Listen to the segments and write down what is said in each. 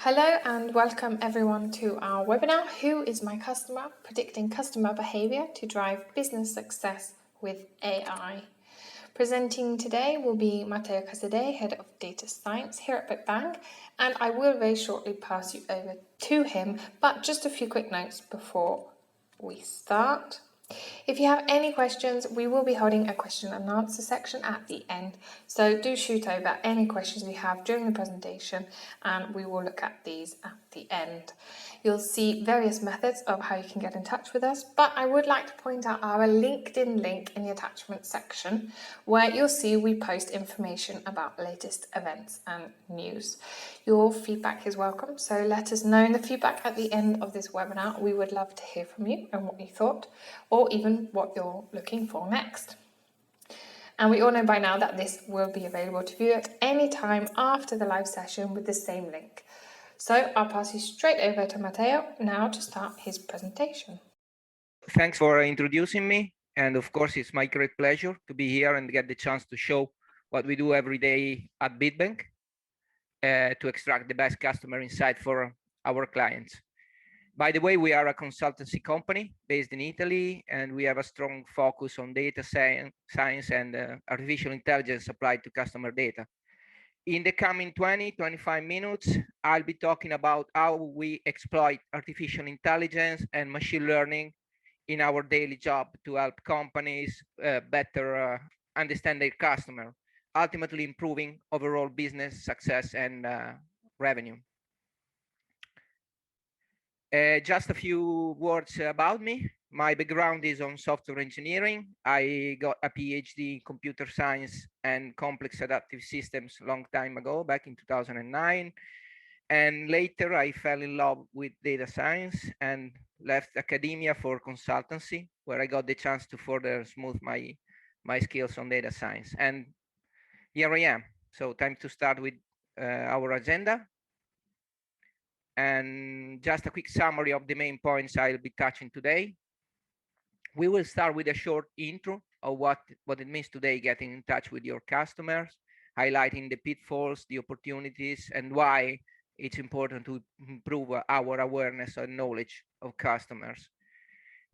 Hello and welcome everyone to our webinar, Who is my customer? Predicting customer behavior to drive business success with AI. Presenting today will be Matteo Casadei, Head of Data Science here at BitBang, and I will very shortly pass you over to him, but just a few quick notes before we start. If you have any questions, we will be holding a question and answer section at the end. So do shoot over any questions you have during the presentation and we will look at these at the end. You'll see various methods of how you can get in touch with us, but I would like to point out our LinkedIn link in the attachment section where you'll see we post information about latest events and news. Your feedback is welcome, so let us know in the feedback at the end of this webinar. We would love to hear from you and what you thought, or even what you're looking for next. And we all know by now that this will be available to view at any time after the live session with the same link. So I'll pass you straight over to Matteo now to start his presentation. Thanks for introducing me. And of course, it's my great pleasure to be here and get the chance to show what we do every day at BitBang to extract the best customer insight for our clients. By the way, we are a consultancy company based in Italy, and we have a strong focus on data science and artificial intelligence applied to customer data. In the coming 20-25 minutes, I'll be talking about how we exploit artificial intelligence and machine learning in our daily job to help companies better understand their customer, ultimately improving overall business success and revenue. Just a few words about me. My background is on software engineering. I got a PhD in computer science and complex adaptive systems a long time ago, back in 2009. And later I fell in love with data science and left academia for consultancy, where I got the chance to further smooth my skills on data science. And here I am. So time to start with our agenda. And just a quick summary of the main points I'll be touching today. We will start with a short intro of what it means today getting in touch with your customers, highlighting the pitfalls, the opportunities, and why it's important to improve our awareness and knowledge of customers.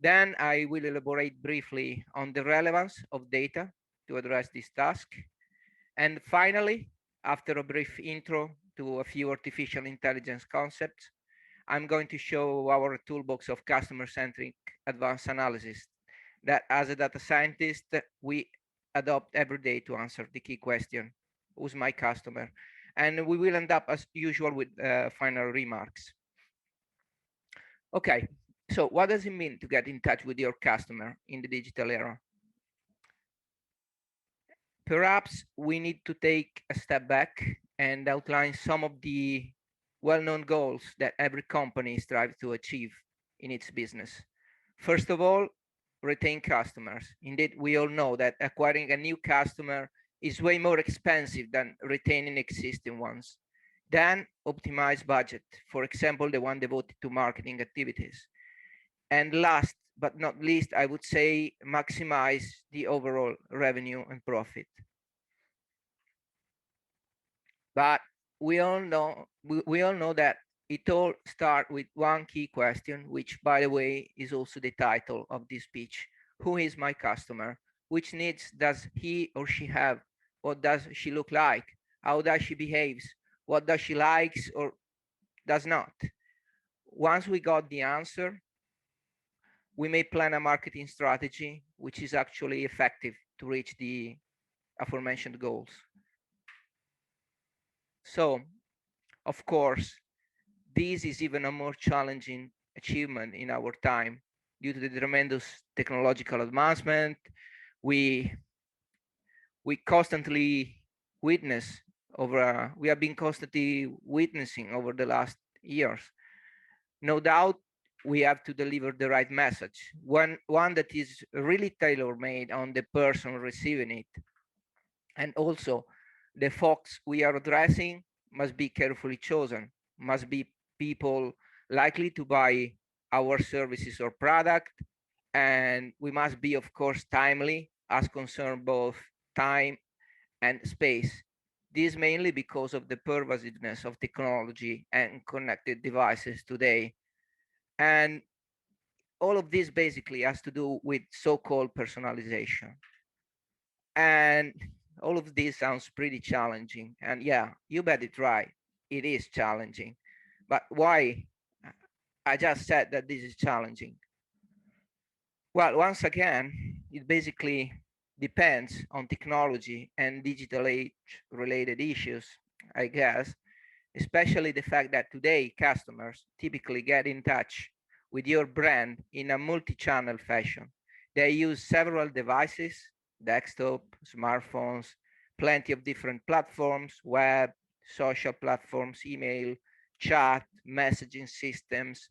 Then I will elaborate briefly on the relevance of data to address this task. And finally, after a brief intro to a few artificial intelligence concepts, I'm going to show our toolbox of customer-centric advanced analysis that as a data scientist, we adopt every day to answer the key question, who's my customer? And we will end up as usual with final remarks. Okay, so what does it mean to get in touch with your customer in the digital era? Perhaps we need to take a step back and outline some of the well-known goals that every company strives to achieve in its business. First of all, retain customers. Indeed, we all know that acquiring a new customer is way more expensive than retaining existing ones. Then optimize budget, for example, the one devoted to marketing activities. And last but not least, I would say maximize the overall revenue and profit. But we all know that it all starts with one key question, which, by the way, is also the title of this speech. Who is my customer? Which needs does he or she have? What does she look like? How does she behave? What does she likes or does not? Once we got the answer, we may plan a marketing strategy which is actually effective to reach the aforementioned goals. So, of course, this is even a more challenging achievement in our time due to the tremendous technological advancement we constantly witness over. We have been constantly witnessing over the last years. No doubt, we have to deliver the right message, one that is really tailor-made on the person receiving it, and also the folks we are addressing must be carefully chosen, must be people likely to buy our services or product, and we must be, of course, timely as concern both time and space. This mainly because of the pervasiveness of technology and connected devices today. And all of this basically has to do with so-called personalization. And all of this sounds pretty challenging. And yeah, you bet it right. It is challenging. But why? I just said that this is challenging. Well, once again, it basically depends on technology and digital age related issues, I guess, especially the fact that today customers typically get in touch with your brand in a multi-channel fashion. They use several devices, desktop, smartphones, plenty of different platforms, web, social platforms, email, chat, messaging systems,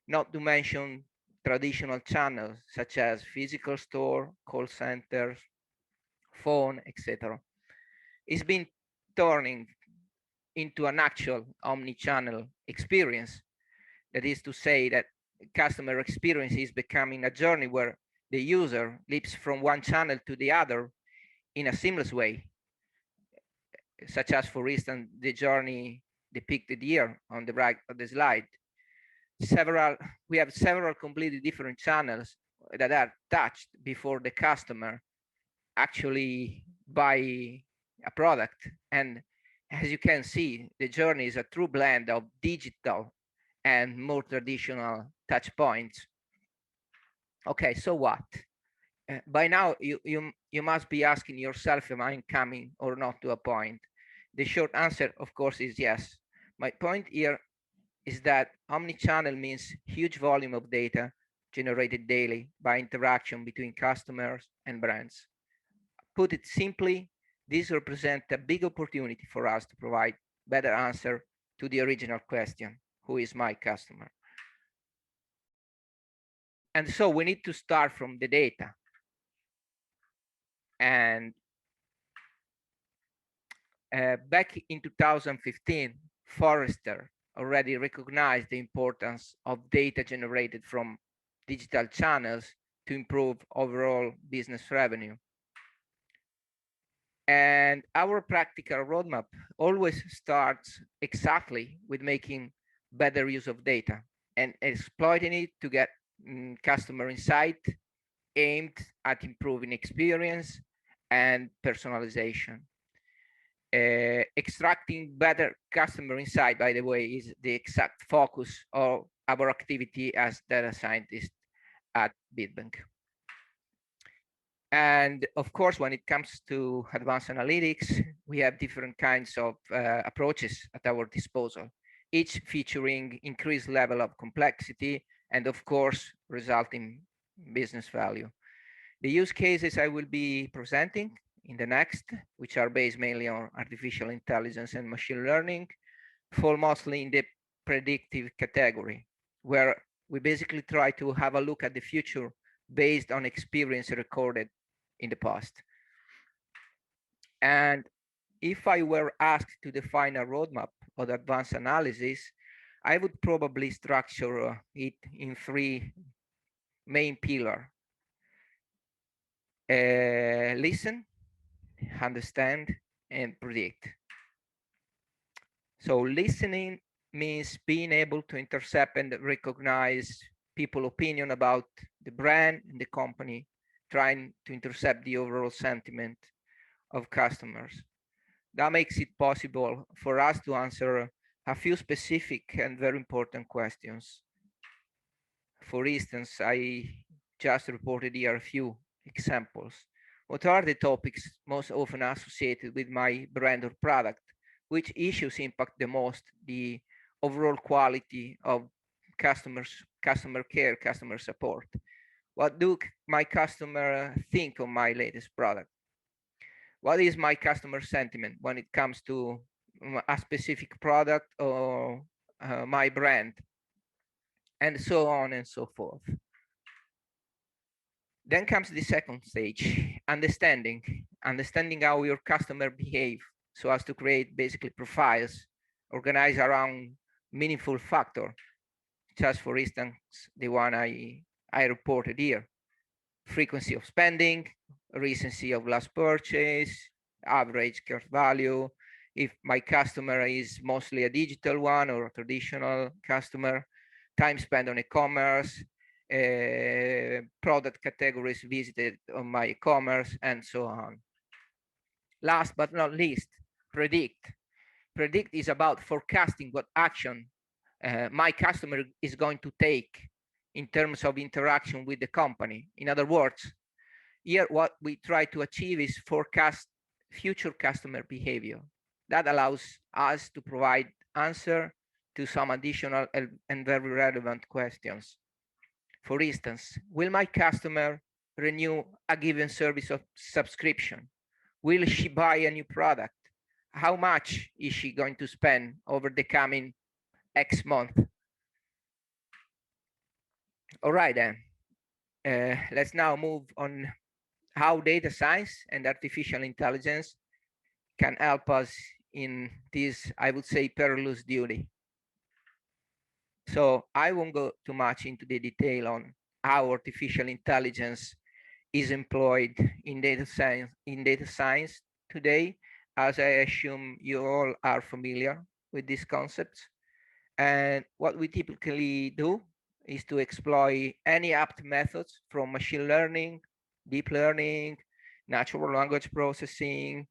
not to mention traditional channels such as physical store, call centers, phone, etc. It's been turning into an actual omni-channel experience. That is to say that customer experience is becoming a journey where the user leaps from one channel to the other in a seamless way, such as, for instance, the journey depicted here on the right of the slide. Several, we have several completely different channels that are touched before the customer actually buy a product. And as you can see, the journey is a true blend of digital and more traditional touch points. Okay, so what? By now, you must be asking yourself, am I coming or not to a point? The short answer, of course, is yes. My point here is that omni-channel means huge volume of data generated daily by interaction between customers and brands. Put it simply, this represents a big opportunity for us to provide better answer to the original question, who is my customer? And so we need to start from the data. And back in 2015, Forrester already recognized the importance of data generated from digital channels to improve overall business revenue. And our practical roadmap always starts exactly with making better use of data and exploiting it to get customer insight aimed at improving experience and personalization. Extracting better customer insight, by the way, is the exact focus of our activity as data scientists at BitBang'ss. And of course, when it comes to advanced analytics, we have different kinds of approaches at our disposal, each featuring increased level of complexity and of course, resulting business value. The use cases I will be presenting in the next, which are based mainly on artificial intelligence and machine learning, fall mostly in the predictive category, where we basically try to have a look at the future based on experience recorded in the past. And if I were asked to define a roadmap of advanced analysis, I would probably structure it in three main pillars. Listen, understand, and predict. So listening means being able to intercept and recognize people's opinion about the brand and the company, trying to intercept the overall sentiment of customers. That makes it possible for us to answer a few specific and very important questions. For instance, I just reported here a few examples. What are the topics most often associated with my brand or product? Which issues impact the most the overall quality of customer care, customer support? What do my customer think of my latest product? What is my customer sentiment when it comes to a specific product or my brand? And so on and so forth. Then comes the second stage, understanding how your customer behave so as to create basically profiles organized around meaningful factor, just for instance, the one I reported here: frequency of spending, recency of last purchase, average cash value, if my customer is mostly a digital one or a traditional customer, time spent on e-commerce, product categories visited on my e-commerce, and so on. Last but not least, predict. Predict is about forecasting what action my customer is going to take in terms of interaction with the company. In other words, here what we try to achieve is forecast future customer behavior. That allows us to provide answer to some additional and very relevant questions. For instance, will my customer renew a given service of subscription? Will she buy a new product? How much is she going to spend over the coming X month? All right, then. Let's now move on how data science and artificial intelligence can help us in this, I would say, perilous duty. So I won't go too much into the detail on how artificial intelligence is employed in data science today, as I assume you all are familiar with these concepts. And what we typically do is to exploit any apt methods from machine learning, deep learning, natural language processing,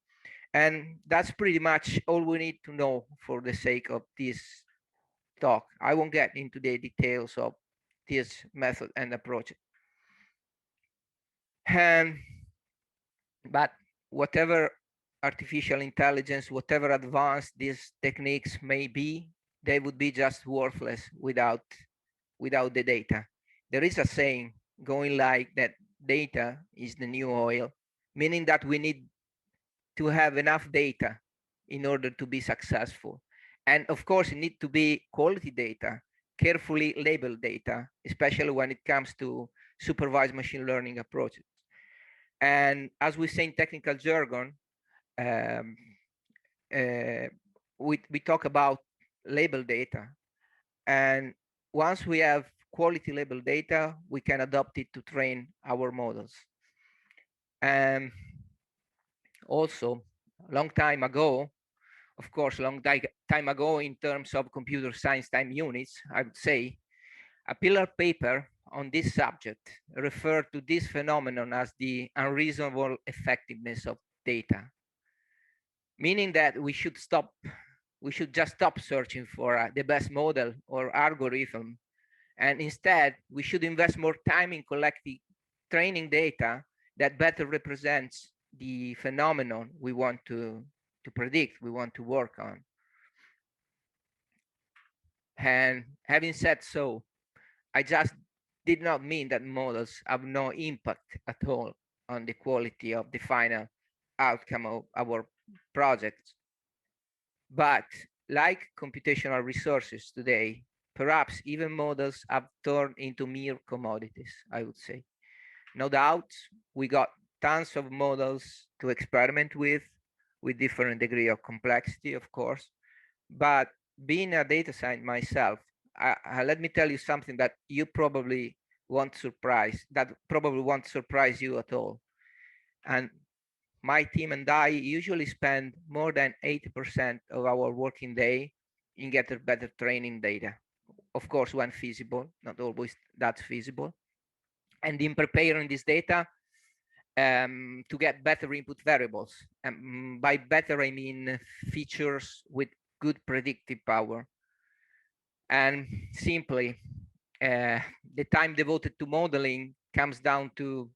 and that's pretty much all we need to know for the sake of this talk. I won't get into the details of this method and approach. And but whatever artificial intelligence, whatever advanced these techniques may be, they would be just worthless without the data. There is a saying going like that: data is the new oil, meaning that we need to have enough data in order to be successful. And of course, it needs to be quality data, carefully labeled data, especially when it comes to supervised machine learning approaches. And as we say in technical jargon, um, we talk about label data. And once we have quality label data, we can adopt it to train our models. And also, a long time ago, of course, time ago in terms of computer science time units, I would say, a pillar paper on this subject referred to this phenomenon as the unreasonable effectiveness of data, meaning that we should just stop searching for the best model or algorithm, and instead we should invest more time in collecting training data that better represents the phenomenon we want to predict, we want to work on. And having said so, I just did not mean that models have no impact at all on the quality of the final outcome of our projects. But like computational resources today, perhaps even models have turned into mere commodities, I would say. No doubt, we got tons of models to experiment with different degree of complexity, of course. But being a data scientist myself, let me tell you something that probably won't surprise you at all. And my team and I usually spend more than 80% of our working day in getting better training data. Of course, when feasible, not always that's feasible. And in preparing this data to get better input variables. And by better, I mean features with good predictive power. And simply, the time devoted to modeling comes down to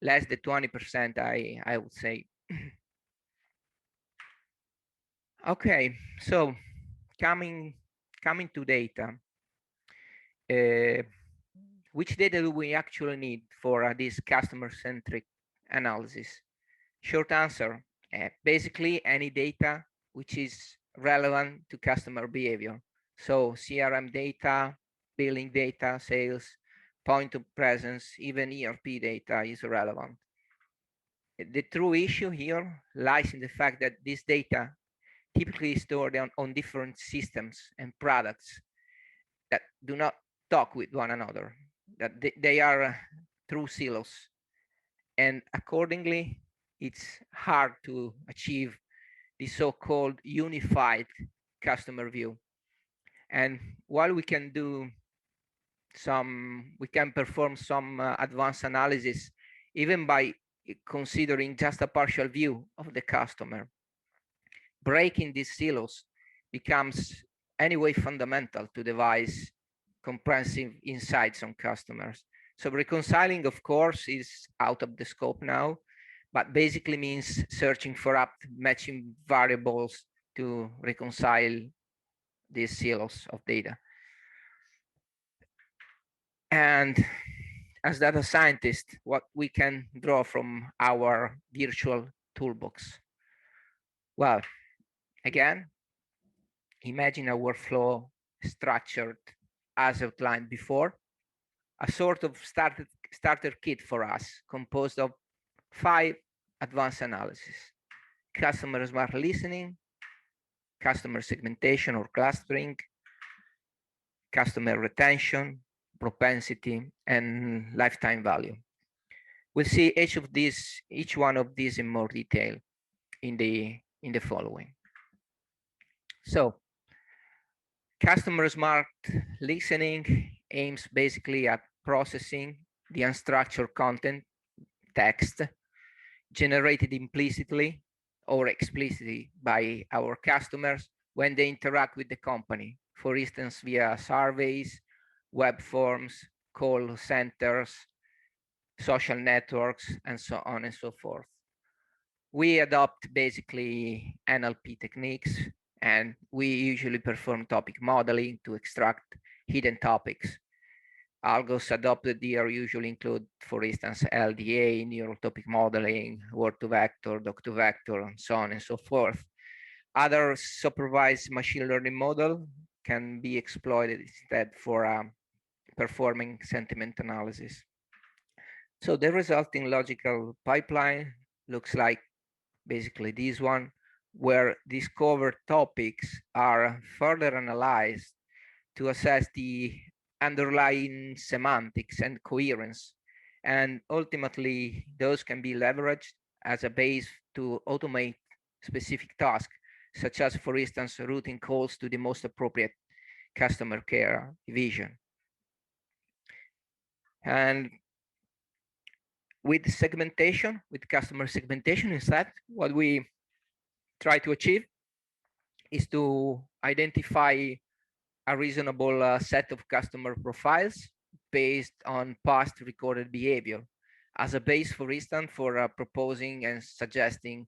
less than 20%, I would say. Okay, so coming to data, which data do we actually need for this customer-centric analysis? Short answer, basically any data which is relevant to customer behavior. So CRM data, billing data, sales, point of presence, even ERP data is relevant. The true issue here lies in the fact that this data typically stored on different systems and products that do not talk with one another, that they are true silos. And accordingly, it's hard to achieve the so-called unified customer view. And while we can perform some advanced analysis, even by considering just a partial view of the customer, breaking these silos becomes anyway fundamental to devise comprehensive insights on customers. So reconciling, of course, is out of the scope now, but basically means searching for apt matching variables to reconcile these silos of data. And as data scientists, what we can draw from our virtual toolbox? Well, again, imagine a workflow structured as outlined before, a sort of starter kit for us, composed of 5 advanced analysis: customer smart listening, customer segmentation or clustering, customer retention, propensity, and lifetime value. We'll see each one of these in more detail in the following. So, customer smart listening aims basically at processing the unstructured content, text, generated implicitly or explicitly by our customers when they interact with the company, for instance, via surveys, web forms, call centers, social networks, and so on and so forth. We adopt basically NLP techniques, and we usually perform topic modeling to extract hidden topics. Algos adopted here usually include, for instance, LDA, neural topic modeling, word-to-vector, doc-to-vector, and so on and so forth. Other supervised machine learning model can be exploited instead for performing sentiment analysis. So the resulting logical pipeline looks like basically this one, where discovered topics are further analyzed to assess the underlying semantics and coherence. And ultimately, those can be leveraged as a base to automate specific tasks, such as, for instance, routing calls to the most appropriate customer care division. And with segmentation, with customer segmentation, instead, what we try to achieve is to identify a reasonable set of customer profiles based on past recorded behavior as a base, for instance, for proposing and suggesting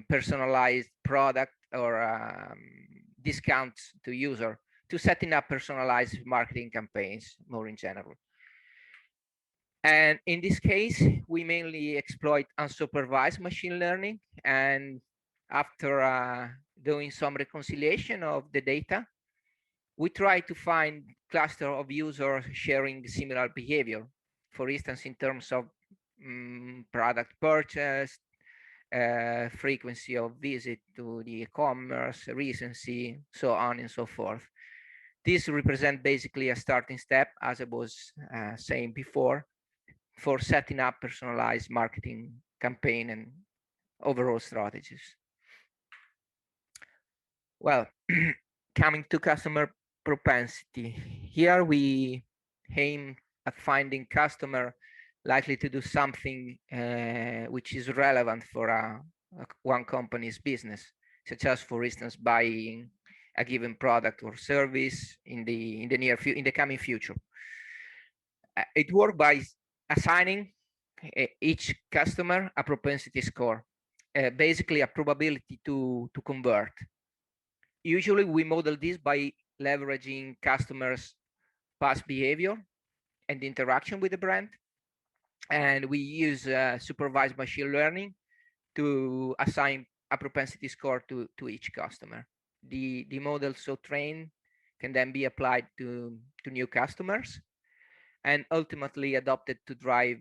personalized product or discounts to user, to setting up personalized marketing campaigns more in general. And in this case, we mainly exploit unsupervised machine learning. And after doing some reconciliation of the data, we try to find cluster of users sharing similar behavior. For instance, in terms of product purchase, frequency of visit to the e-commerce, recency, so on and so forth. This represents basically a starting step, as I was saying before, for setting up personalized marketing campaign and overall strategies. Well, coming to customer propensity, here we aim at finding customer likely to do something which is relevant for one company's business, such as, for instance, buying a given product or service in the coming future. It works by assigning each customer a propensity score, basically a probability to convert. Usually we model this by leveraging customers' past behavior and interaction with the brand. And we use supervised machine learning to assign a propensity score to each customer. The model so trained can then be applied to new customers and ultimately adopted to drive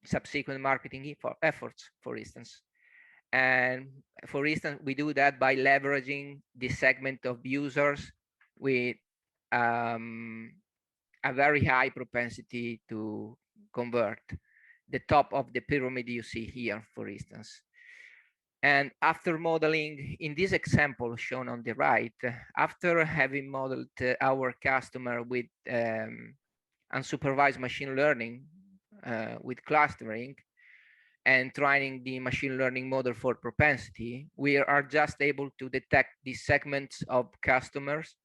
subsequent marketing efforts, for instance. And for instance, we do that by leveraging the segment of users with a very high propensity to convert, the top of the pyramid you see here, for instance. And after modeling, in this example shown on the right, after having modeled our customer with unsupervised machine learning with clustering and training the machine learning model for propensity, we are just able to detect these segments of customers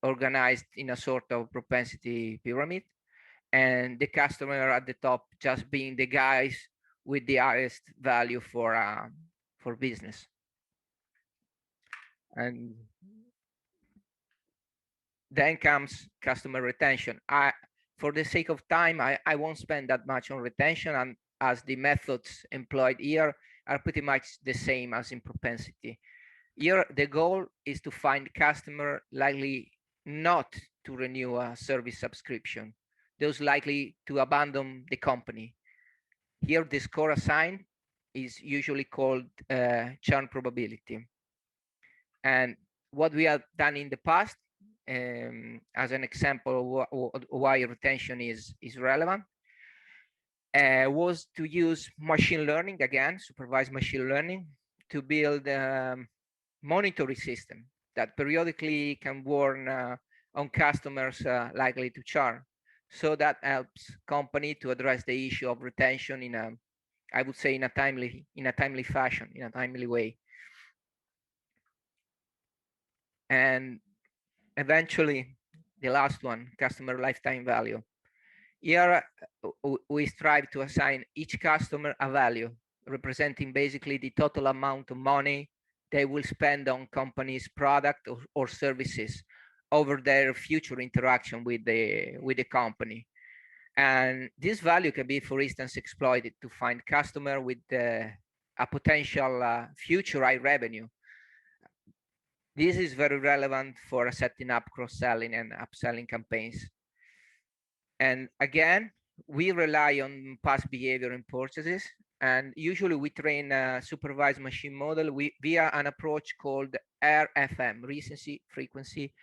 organized in a sort of propensity pyramid, and the customer at the top just being the guys with the highest value for business. And then comes customer retention. For the sake of time, I won't spend that much on retention, and as the methods employed here are pretty much the same as in propensity. Here, the goal is to find customer likely not to renew a service subscription, those likely to abandon the company. Here, the score assigned is usually called churn probability. And what we have done in the past, as an example of why retention is relevant, was to use machine learning, again, supervised machine learning, to build a monitoring system that periodically can warn on customers likely to churn. So that helps company to address the issue of retention in a, I would say, in a timely fashion, in a timely way. And eventually, the last one, customer lifetime value. Here, we strive to assign each customer a value, representing basically the total amount of money they will spend on company's product or services over their future interaction with the company. And this value can be, for instance, exploited to find customer with a potential future high revenue. This is very relevant for setting up cross-selling and upselling campaigns. And again, we rely on past behavior in purchases, and usually we train a supervised machine model via an approach called RFM, recency, frequency,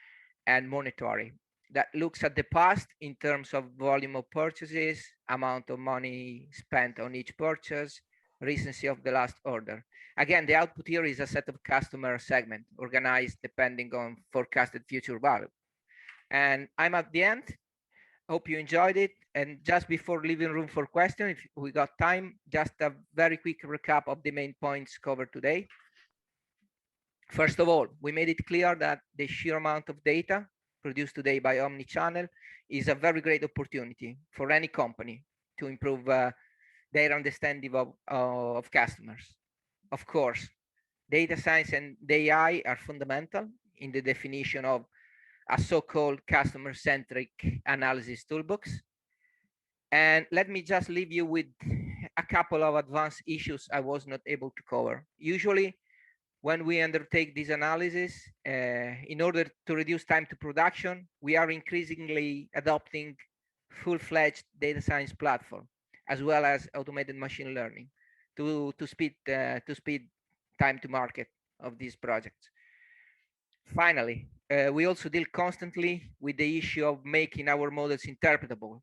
and monetary, that looks at the past in terms of volume of purchases, amount of money spent on each purchase, recency of the last order. Again, the output here is a set of customer segment organized depending on forecasted future value. And I'm at the end. Hope you enjoyed it. And just before leaving room for questions, if we got time, just a very quick recap of the main points covered today. First of all, we made it clear that the sheer amount of data produced today by Omnichannel is a very great opportunity for any company to improve their understanding of customers. Of course, data science and AI are fundamental in the definition of a so-called customer-centric analysis toolbox. And let me just leave you with a couple of advanced issues I was not able to cover. Usually, when we undertake this analysis, in order to reduce time to production, we are increasingly adopting full-fledged data science platform, as well as automated machine learning to speed time to market of these projects. Finally, we also deal constantly with the issue of making our models interpretable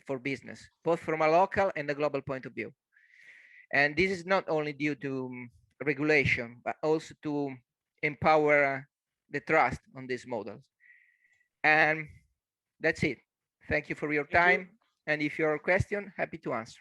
for business, both from a local and a global point of view. And this is not only due to regulation, but also to empower the trust on these models. And that's it. Thank you for your time. And if you have a question, happy to answer.